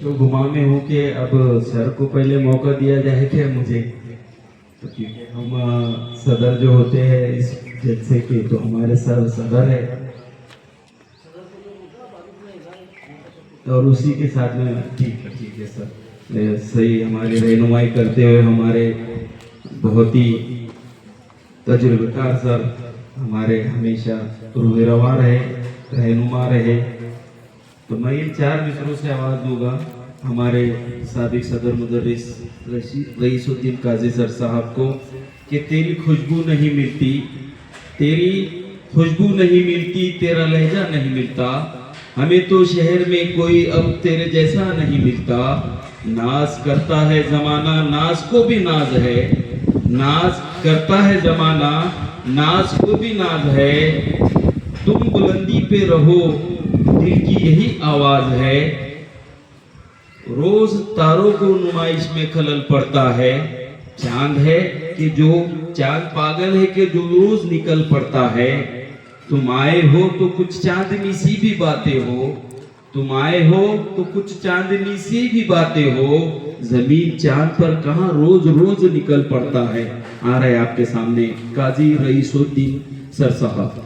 तो घुमा में हूँ कि अब सर को पहले मौका दिया जाए क्या मुझे, तो क्योंकि हम सदर जो होते हैं इस जलसे के, तो हमारे सर सदर है और उसी के साथ में ठीक है सर, सही हमारी रहनुमाई करते हुए हमारे बहुत ही तजुर्बेकार सर हमारे हमेशा रूबेरवा रहे, रहनुमा रहे। तो मैं इन चार मित्रों से आवाज़ दूंगा हमारे साबिक सदर मुदर्रिस रईसुद्दीन काजी सर साहब को कि तेरी खुशबू नहीं मिलती, तेरी खुशबू नहीं मिलती, तेरा लहजा नहीं मिलता, हमें तो शहर में कोई अब तेरे जैसा नहीं मिलता। नाज करता है जमाना, नाज को भी नाज है, नाज करता है जमाना, नाज को भी नाज है। तुम बुलंदी पे रहो, दिल की यही आवाज है। रोज तारों को नुमाइश में खलल पड़ता है, चांद है कि जो चांद पागल है कि जो रोज निकल पड़ता है। तुम आए हो तो कुछ चांदनी सी भी बातें हो, तुम आए हो तो कुछ चांदनी सी भी बातें हो। जमीन चांद पर कहां रोज रोज निकल पड़ता है। आ रहे आपके सामने काजी रईसुद्दीन सर साहब।